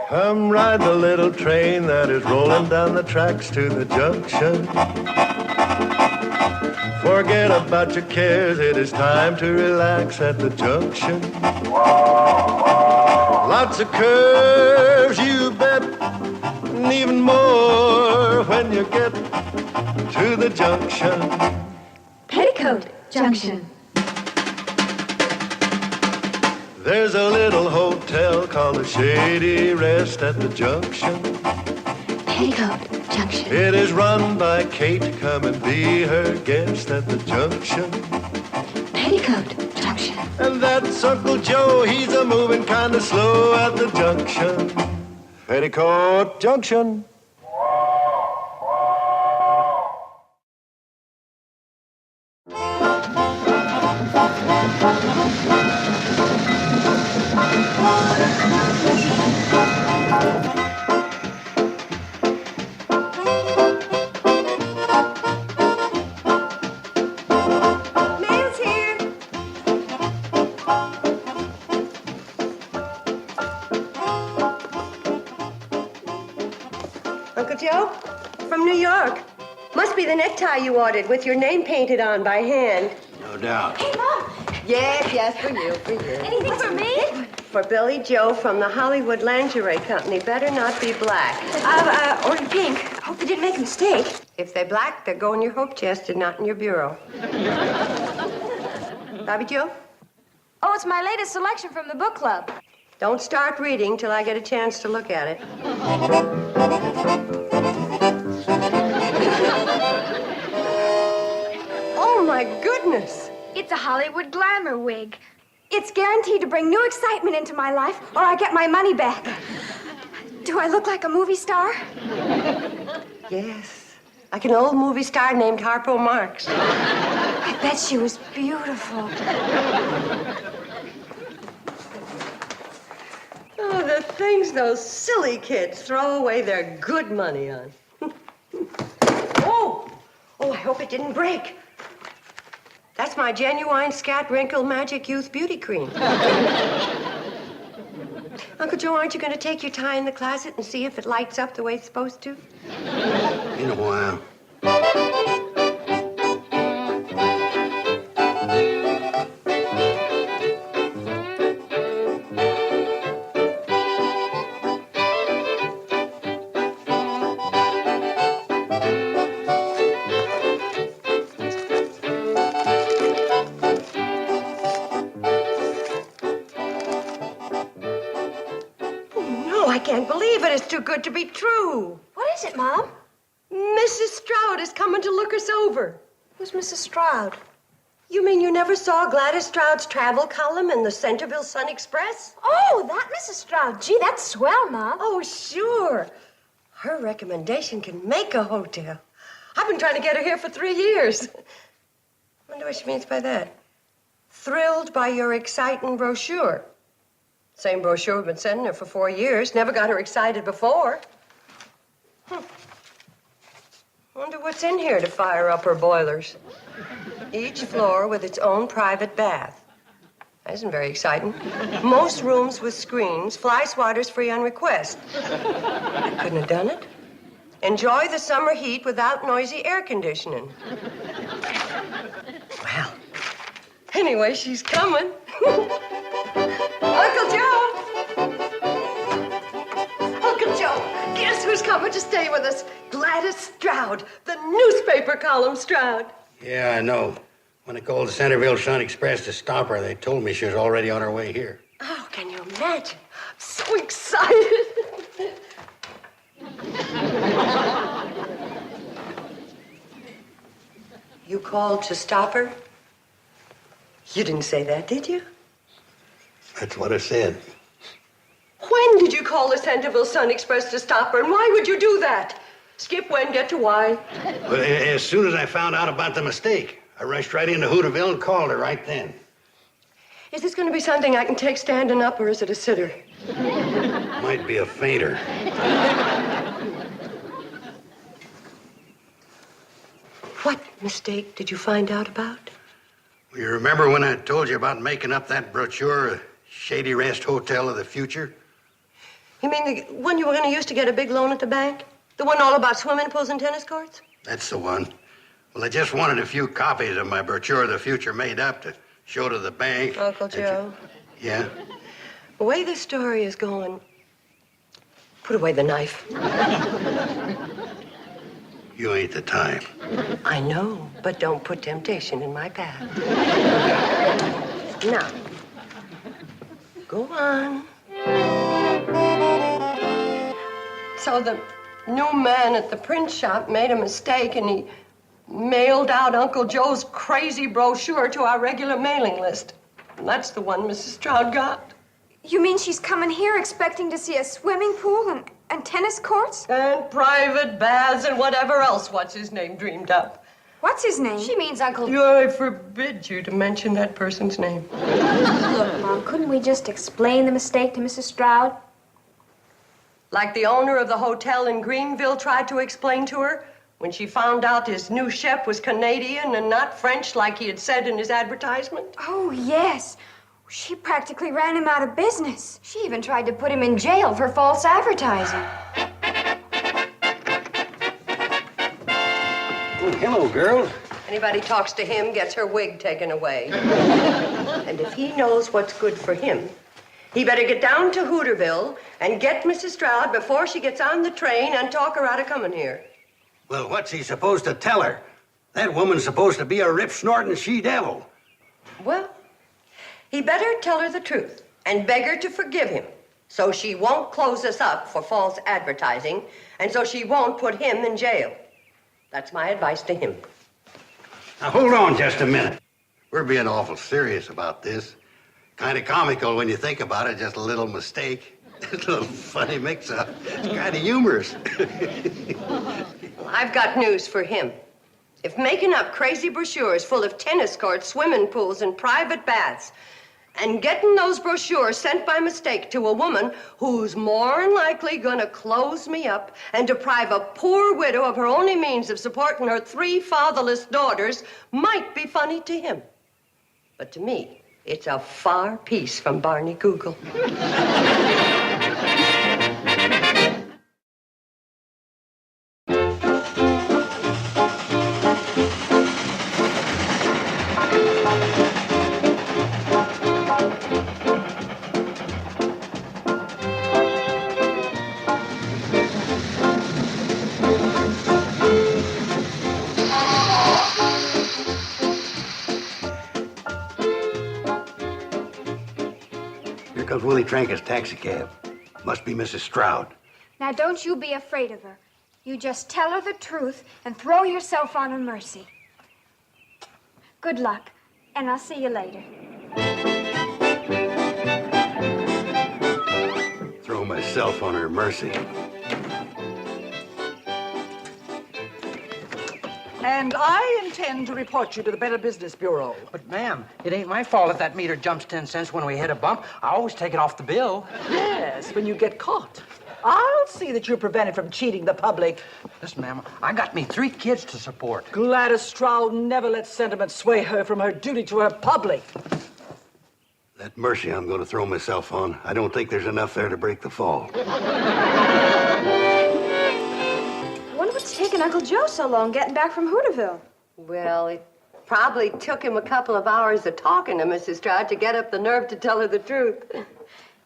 Come ride the little train that is rolling down the tracks to the junction. Forget about your cares, it is time to relax at the junction. Lots of curves, you bet, and even more when you get to the junction. Petticoat Junction. There's a little hotel called the Shady Rest at the junction. Petticoat Junction. It is run by Kate, come and be her guest at the junction. Petticoat Junction. And that's Uncle Joe, he's a moving kind of slow at the junction. Petticoat Junction. Uncle Joe? From New York. Must be the necktie you ordered with your name painted on by hand. No doubt. Hey, Mom! Yes, for you. Anything for me? For Billy Joe from the Hollywood Lingerie Company. Better not be black. I've ordered pink. Hope they didn't make a mistake. If they're black, they'll go in your hope chest and not in your bureau. Bobby Joe? Oh, it's my latest selection from the book club. Don't start reading till I get a chance to look at it. Oh, my goodness. It's a Hollywood glamour wig. It's guaranteed to bring new excitement into my life, or I get my money back. Do I look like a movie star? Yes. Like an old movie star named Harpo Marx. I bet she was beautiful. Oh, the things those silly kids throw away their good money on. Oh, I hope it didn't break. That's my genuine Scat Wrinkle Magic Youth Beauty Cream. Uncle Joe, aren't you going to take your tie in the closet and see if it lights up the way it's supposed to? In a while. I can't believe it. It's too good to be true. What is it, Mom? Mrs. Stroud is coming to look us over. Who's Mrs. Stroud? You mean you never saw Gladys Stroud's travel column in the Centerville Sun Express? Oh, that Mrs. Stroud. Gee, that's swell, Mom. Oh, sure. Her recommendation can make a hotel. I've been trying to get her here for 3 years. Wonder what she means by that. Thrilled by your exciting brochure. Same brochure we've been sending her for 4 years. Never got her excited before. Wonder what's in here to fire up her boilers. Each floor with its own private bath. That isn't very exciting. Most rooms with screens. Fly swatters free on request. I couldn't have done it. Enjoy the summer heat without noisy air conditioning. Well, anyway, she's coming. Uncle Joe! Uncle Joe, guess who's coming to stay with us? Gladys Stroud, the newspaper column Stroud. Yeah, I know. When I called the Centerville Sun Express to stop her, they told me she was already on her way here. Oh, can you imagine? I'm so excited. You called to stop her? You didn't say that, did you? That's what I said. When did you call the Centerville Sun Express to stop her, and why would you do that? Skip when, get to why. Well, as soon as I found out about the mistake, I rushed right into Hooterville and called her right then. Is this going to be something I can take standing up, or is it a sitter? Might be a fainter. What mistake did you find out about? You remember when I told you about making up that brochure? Shady Rest Hotel of the future? You mean the one you were going to use to get a big loan at the bank? The one all about swimming pools and tennis courts? That's the one. Well, I just wanted a few copies of my brochure of the future made up to show to the bank. Uncle Joe. Yeah? The way this story is going, put away the knife. You ain't the type. I know, but don't put temptation in my path. Now, go on. So the new man at the print shop made a mistake and he mailed out Uncle Joe's crazy brochure to our regular mailing list. And that's the one Mrs. Stroud got. You mean she's coming here expecting to see a swimming pool and tennis courts? And private baths and whatever else what's-his-name dreamed up. What's his name? She means Uncle... I forbid you to mention that person's name. Look, Mom, couldn't we just explain the mistake to Mrs. Stroud? Like the owner of the hotel in Greenville tried to explain to her when she found out his new chef was Canadian and not French like he had said in his advertisement. Oh, yes. She practically ran him out of business. She even tried to put him in jail for false advertising. Oh, hello, girl. Anybody talks to him gets her wig taken away. And if he knows what's good for him, he better get down to Hooterville and get Mrs. Stroud before she gets on the train and talk her out of coming here. Well, what's he supposed to tell her? That woman's supposed to be a rip-snorting she-devil. Well, he better tell her the truth and beg her to forgive him so she won't close us up for false advertising and so she won't put him in jail. That's my advice to him. Now, hold on just a minute. We're being awful serious about this. Kind of comical when you think about it, just a little mistake. A little funny mix-up. It's kind of humorous. I've got news for him. If making up crazy brochures full of tennis courts, swimming pools, and private baths, and getting those brochures sent by mistake to a woman who's more than likely gonna close me up and deprive a poor widow of her only means of supporting her 3 fatherless daughters might be funny to him. But to me, it's a far piece from Barney Google. Here comes Willie Tranker's taxicab. Must be Mrs. Stroud. Now, don't you be afraid of her. You just tell her the truth and throw yourself on her mercy. Good luck, and I'll see you later. Throw myself on her mercy. And I intend to report you to the Better Business Bureau. But, ma'am, it ain't my fault if that meter jumps 10 cents when we hit a bump. I always take it off the bill. Yes, when you get caught. I'll see that you're prevented from cheating the public. Listen, ma'am, I got me 3 kids to support. Gladys Stroud never let sentiment sway her from her duty to her public. That mercy I'm going to throw myself on, I don't think there's enough there to break the fall. I wonder what's taking Uncle Joe so long getting back from Hooterville. Well, it probably took him a couple of hours of talking to Mrs. Stroud to get up the nerve to tell her the truth.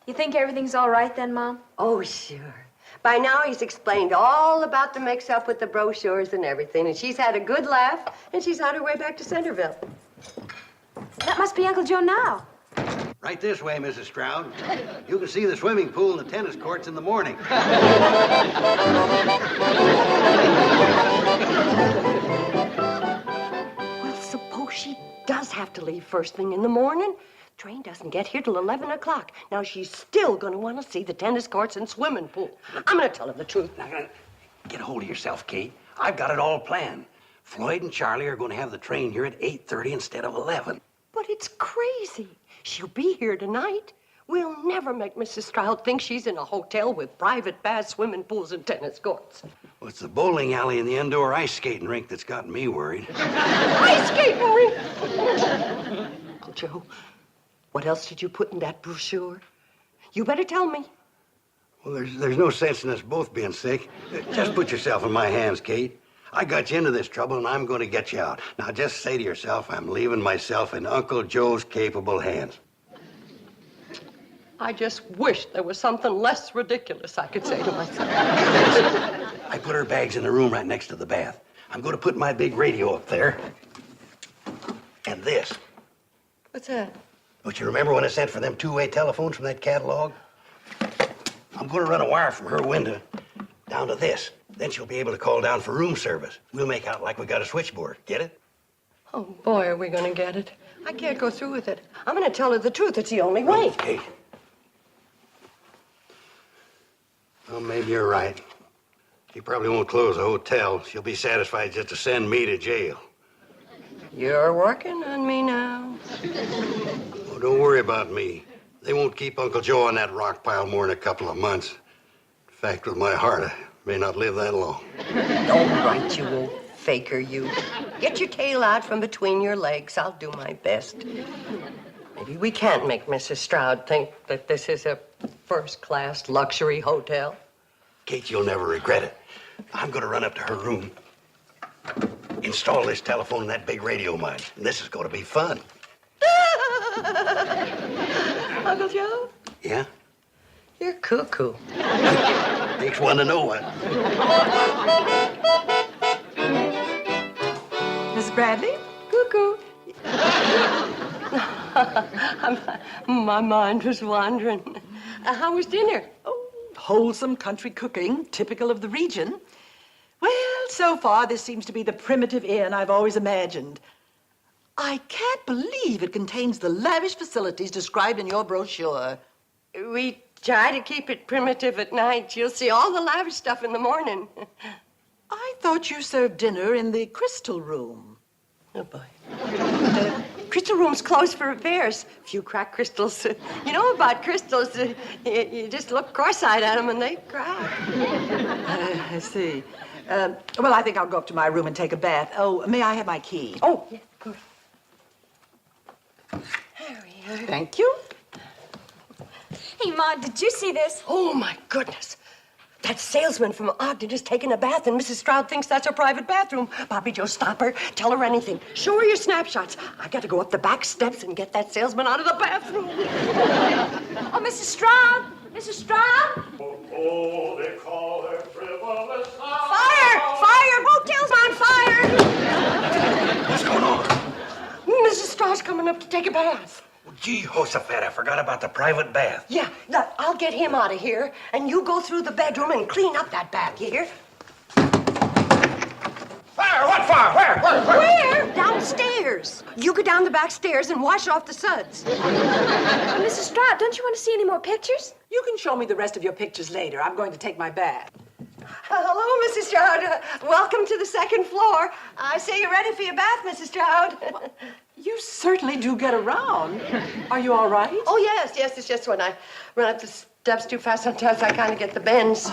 You think everything's all right then, Mom? Oh, sure. By now, he's explained all about the mix-up with the brochures and everything, and she's had a good laugh, and she's on her way back to Centerville. That must be Uncle Joe now. Right this way, Mrs. Stroud. You can see the swimming pool and the tennis courts in the morning. Well, suppose she does have to leave first thing in the morning. Train doesn't get here till 11 o'clock. Now, she's still going to want to see the tennis courts and swimming pool. I'm going to tell her the truth. Now, get a hold of yourself, Kate. I've got it all planned. Floyd and Charlie are going to have the train here at 8:30 instead of 11. But it's crazy. She'll be here tonight. We'll never make Mrs. Stroud think she's in a hotel with private baths, swimming pools, and tennis courts. Well, it's the bowling alley and the indoor ice skating rink that's got me worried. Ice skating rink! Uncle Joe, What else did you put in that brochure? You better tell me. Well, there's no sense in us both being sick. Just put yourself in my hands, Kate. I got you into this trouble, and I'm going to get you out. Now, just say to yourself, I'm leaving myself in Uncle Joe's capable hands. I just wish there was something less ridiculous I could say to myself. I put her bags in the room right next to the bath. I'm going to put my big radio up there. And this. What's that? Don't you remember when I sent for them two-way telephones from that catalog? I'm going to run a wire from her window down to this. Then she'll be able to call down for room service. We'll make out like we got a switchboard. Get it? Oh, boy, are we going to get it. I can't go through with it. I'm going to tell her the truth. It's the only way. Okay. Well, maybe you're right. She probably won't close the hotel. She'll be satisfied just to send me to jail. You're working on me now. Oh, don't worry about me. They won't keep Uncle Joe on that rock pile more than a couple of months. In fact, with my heart, I may not live that long. All right, you old faker, you. Get your tail out from between your legs. I'll do my best. Maybe we can't make Mrs. Stroud think that this is a first-class luxury hotel. Kate, you'll never regret it. I'm going to run up to her room, install this telephone and that big radio of mine, and this is going to be fun. Uncle Joe? Yeah? You're cuckoo. Takes one to know one. Miss Bradley? Cuckoo. My mind was wandering. How was dinner? Oh, wholesome country cooking, typical of the region. Well, so far, this seems to be the primitive inn I've always imagined. I can't believe it contains the lavish facilities described in your brochure. We try to keep it primitive at night. You'll see all the lavish stuff in the morning. I thought you served dinner in the Crystal Room. Oh, boy. The crystal room's closed for repairs. A few cracked crystals. You know about crystals. You just look cross-eyed at them and they crack. I see. Well, I think I'll go up to my room and take a bath. Oh, may I have my key? Oh, yeah, good. Harry. Thank you. Hey, Ma, did you see this? Oh, my goodness. That salesman from Ogden is taking a bath, and Mrs. Stroud thinks that's her private bathroom. Bobby Joe, stop her. Tell her anything. Show her your snapshots. I got to go up the back steps and get that salesman out of the bathroom. Oh, Mrs. Stroud! Mrs. Stroud! Oh, they call her frivolous. Fire! Fire! Hotel's on fire! What's going on? Mrs. Stroud's coming up to take a bath. Well, gee, Josephat, I forgot about the private bath. Yeah, look, I'll get him out of here, and you go through the bedroom and clean up that bath, you hear? Fire! What fire? Where? Where? Downstairs. You go down the back stairs and wash off the suds. Mrs. Stroud, don't you want to see any more pictures? You can show me the rest of your pictures later. I'm going to take my bath. Hello, Mrs. Stroud. Welcome to the second floor. I say you're ready for your bath, Mrs. Stroud. You certainly do get around. Are you all right? Oh, yes. It's just when I run up the steps too fast, sometimes I kind of get the bends.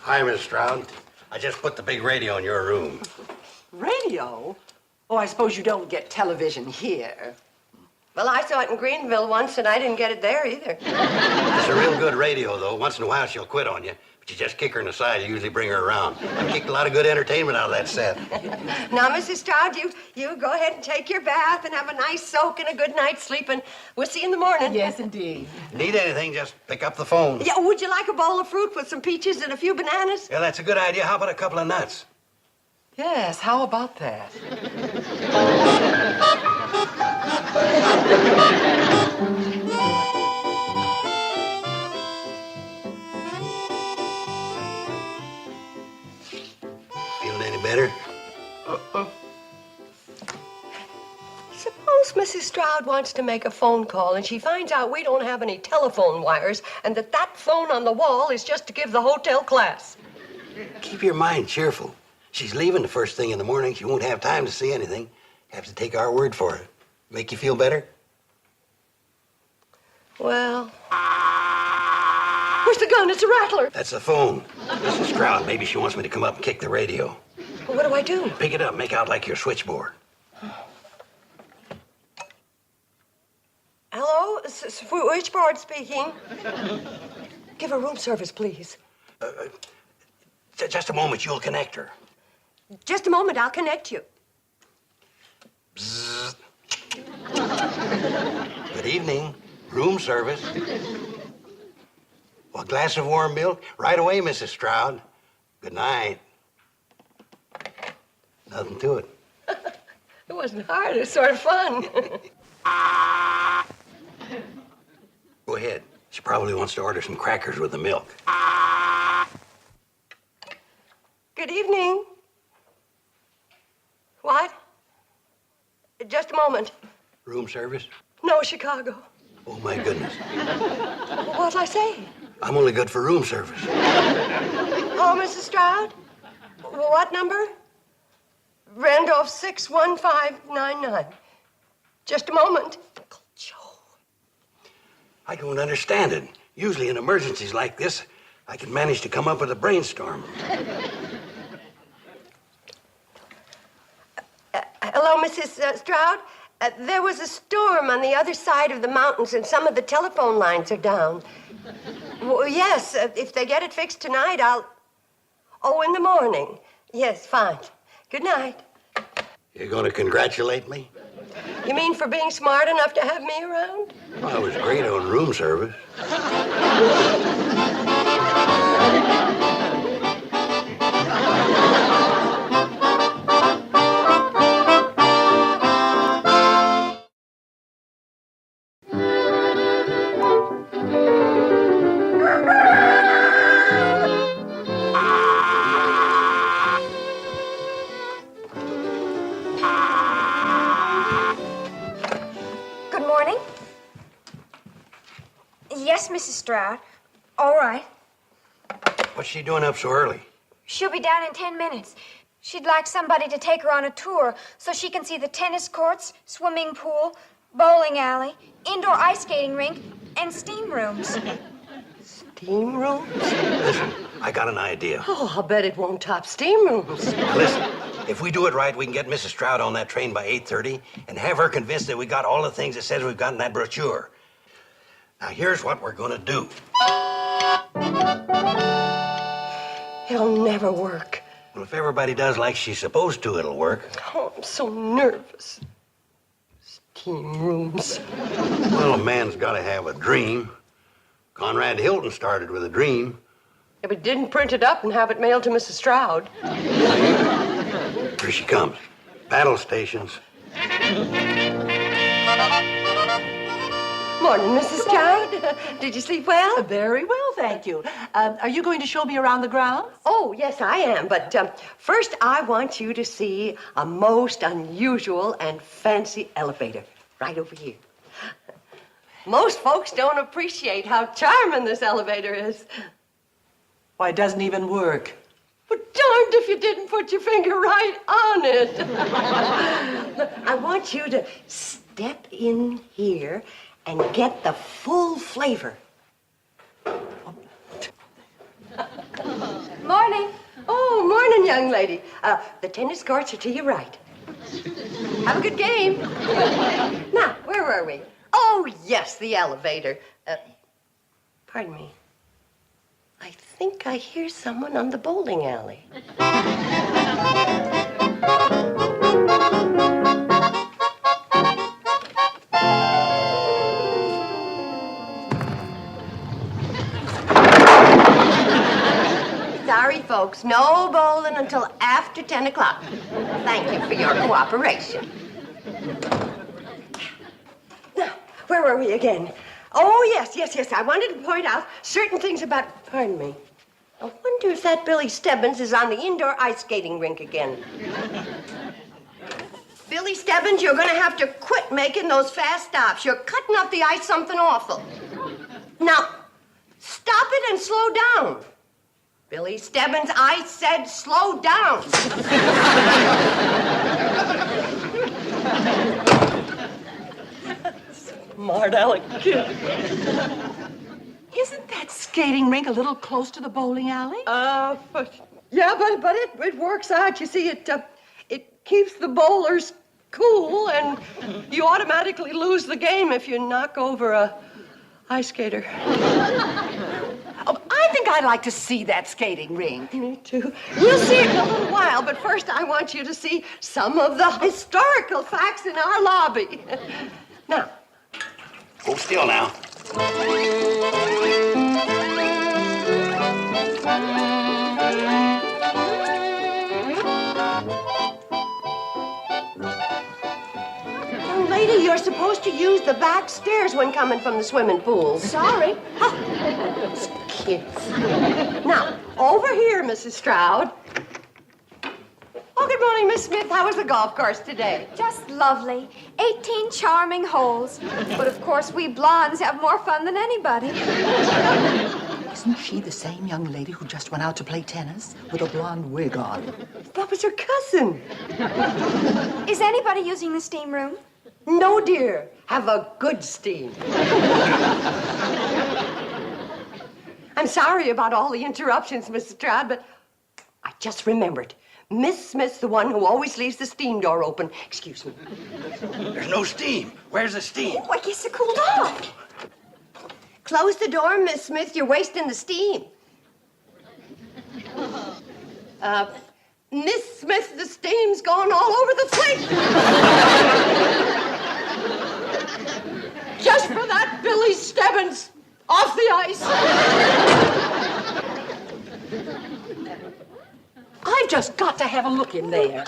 Hi, Miss Stroud. I just put the big radio in your room. Radio? Oh, I suppose you don't get television here. Well, I saw it in Greenville once, and I didn't get it there either. It's a real good radio, though. Once in a while, she'll quit on you. But you just kick her in the side. You usually bring her around. I kicked a lot of good entertainment out of that set. Now, Mrs. Stroud, you go ahead and take your bath and have a nice soak and a good night's sleep, and we'll see you in the morning. Yes, indeed. Need anything, just pick up the phone. Yeah, would you like a bowl of fruit with some peaches and a few bananas? Yeah, that's a good idea. How about a couple of nuts? Yes, how about that? Feeling any better? Suppose Mrs. Stroud wants to make a phone call and she finds out we don't have any telephone wires and that phone on the wall is just to give the hotel class. Keep your mind cheerful. She's leaving the first thing in the morning. She won't have time to see anything. Have to take our word for it. Make you feel better? Well, where's the gun? It's a rattler. That's the phone. Mrs. Stroud, maybe she wants me to come up and kick the radio. Well, what do? Pick it up, make out like your switchboard. Switchboard speaking. Give her room service, please. Just a moment, you'll connect her. Just a moment, I'll connect you. Bzzz. Good evening. Room service. Well, a glass of warm milk? Right away, Mrs. Stroud. Good night. Nothing to it. It wasn't hard. It was sort of fun. Go ahead. She probably wants to order some crackers with the milk. Good evening. What? Just a moment. Room service? No, Chicago. Oh, my goodness. What'll I say? I'm only good for room service. Oh, Mrs. Stroud? What number? Randolph 61599. Just a moment. Uncle Joe. I don't understand it. Usually in emergencies like this, I can manage to come up with a brainstorm. Hello, Mrs. Stroud? There was a storm on the other side of the mountains, and some of the telephone lines are down. Well, yes, if they get it fixed tonight, I'll... Oh, in the morning. Yes, fine. Good night. You're going to congratulate me? You mean for being smart enough to have me around? Well, I was great on room service. Good morning. Yes, Mrs. Stroud. All right. What's she doing up so early? She'll be down in 10 minutes. She'd like somebody to take her on a tour so she can see the tennis courts, swimming pool, bowling alley, indoor ice skating rink, and steam rooms. Steam rooms? Listen, I got an idea. Oh, I'll bet it won't top steam rooms. Now listen, if we do it right, we can get Mrs. Stroud on that train by 8:30 and have her convinced that we got all the things it says we've got in that brochure. Now, here's what we're going to do. It'll never work. Well, if everybody does like she's supposed to, it'll work. Oh, I'm so nervous. Steam rooms. Well, a man's got to have a dream. Conrad Hilton started with a dream. If it didn't print it up and have it mailed to Mrs. Stroud. Here she comes. Battle stations. Morning, Mrs. Stroud. Did you sleep well? Very well, thank you. Are you going to show me around the grounds? Oh, yes, I am. But first, I want you to see a most unusual and fancy elevator right over here. Most folks don't appreciate how charming this elevator is. Why, it doesn't even work. But darned if you didn't put your finger right on it. Look, I want you to step in here and get the full flavor. Morning. Oh, morning, young lady. The tennis courts are to your right. Have a good game. Now, where were we? Oh, yes, the elevator. Pardon me. I think I hear someone on the bowling alley. Sorry, folks. No bowling until after 10 o'clock. Thank you for your cooperation. Now, where were we again? Oh, yes. I wanted to point out certain things about... Pardon me. I wonder if that Billy Stebbins is on the indoor ice skating rink again. Billy Stebbins, you're going to have to quit making those fast stops. You're cutting up the ice something awful. Now, stop it and slow down. Billy Stebbins, I said slow down. Smart aleck kid. Isn't that skating rink a little close to the bowling alley? But it works out. You see, it keeps the bowlers cool, and you automatically lose the game if you knock over a ice skater. Oh, I think I'd like to see that skating rink. Me too. We'll see it in a little while, but first I want you to see some of the historical facts in our lobby. Now. Hold still now. Young lady, you're supposed to use the back stairs when coming from the swimming pool. Sorry. Kids. Now, over here, Mrs. Stroud. Oh, good morning, Miss Smith. How was the golf course today? Just lovely. 18 charming holes. But of course, we blondes have more fun than anybody. Isn't she the same young lady who just went out to play tennis with a blonde wig on? That was her cousin. Is anybody using the steam room? No, dear. Have a good steam. I'm sorry about all the interruptions, Mrs. Stroud, but I just remembered. Miss Smith's the one who always leaves the steam door open. Excuse me. There's no steam. Where's the steam? Oh, I guess it cooled off. Close the door, Miss Smith. You're wasting the steam. Miss Smith, the steam's gone all over the place. Just for that Billy Stebbins off the ice. I've just got to have a look in there.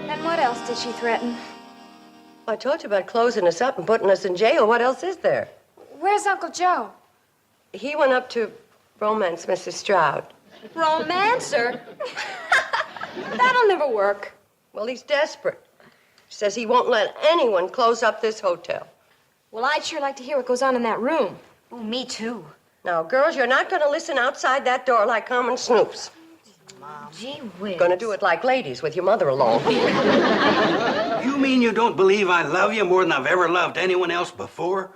And what else did she threaten? I told you about closing us up and putting us in jail. What else is there? Where's Uncle Joe? He went up to romance Mrs. Stroud. Romancer? That'll never work. Well, he's desperate. Says he won't let anyone close up this hotel. Well, I'd sure like to hear what goes on in that room. Oh, me too. Now, girls, you're not going to listen outside that door like common snoops. Gee whiz. Going to do it like ladies with your mother along. You mean you don't believe I love you more than I've ever loved anyone else before?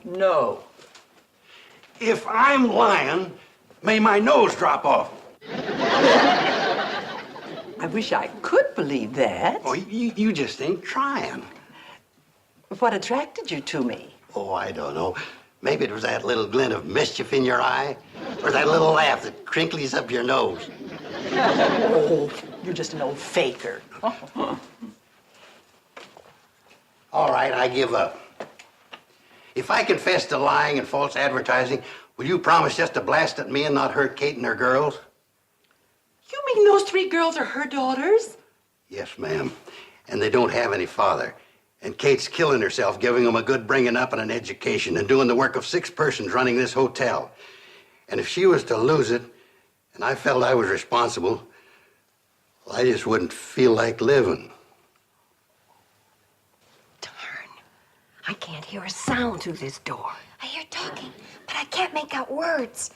No. If I'm lying, may my nose drop off. I wish I could believe that. Oh, you just ain't trying. What attracted you to me? Oh, I don't know. Maybe it was that little glint of mischief in your eye, or that little laugh that crinkles up your nose. Oh, you're just an old faker. All right, I give up. If I confess to lying and false advertising, will you promise just to blast at me and not hurt Kate and her girls? You mean those 3 girls are her daughters? Yes, ma'am. And they don't have any father. And Kate's killing herself, giving them a good bringing up and an education, and doing the work of 6 persons running this hotel. And if she was to lose it, and I felt I was responsible, well, I just wouldn't feel like living. Darn. I can't hear a sound through this door. I hear talking, but I can't make out words.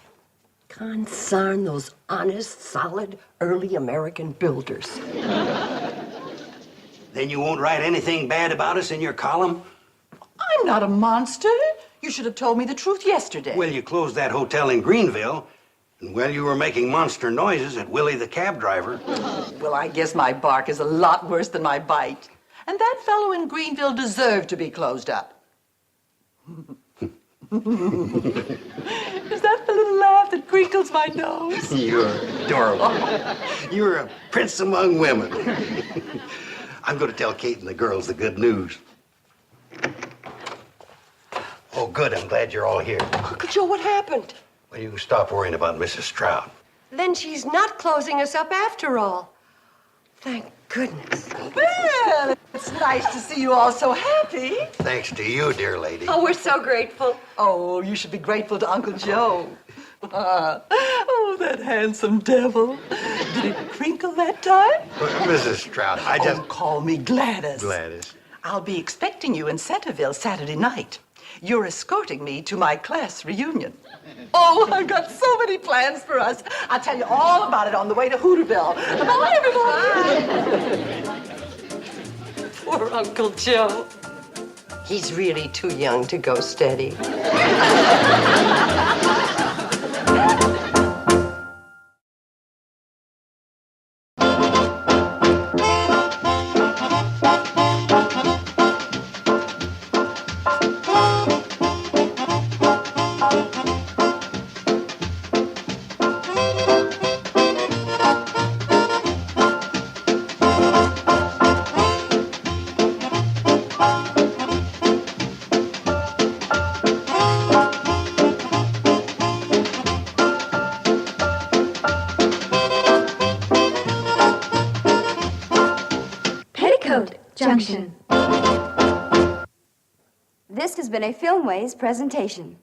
Consarn those honest, solid, early American builders. Then you won't write anything bad about us in your column? I'm not a monster. You should have told me the truth yesterday. Well, you closed that hotel in Greenville, and well, you were making monster noises at Willie the cab driver. Well, I guess my bark is a lot worse than my bite. And that fellow in Greenville deserved to be closed up. Is that the little laugh that crinkles my nose? You're adorable. You're a prince among women. I'm going to tell Kate and the girls the good news. Oh, good. I'm glad you're all here. Uncle Joe, what happened? Well, you can stop worrying about Mrs. Stroud. Then she's not closing us up after all. Thank goodness. Well, it's nice to see you all so happy. Thanks to you, dear lady. Oh, we're so grateful. Oh, you should be grateful to Uncle Joe. Oh, that handsome devil. Did it crinkle that time? Mrs. Stroud, I just... Oh, call me Gladys. Gladys. I'll be expecting you in Centerville Saturday night. You're escorting me to my class reunion. Oh, I've got so many plans for us. I'll tell you all about it on the way to Hooterville. Bye, everybody. Poor Uncle Joe. He's really too young to go steady. Junction. This has been a Filmways presentation.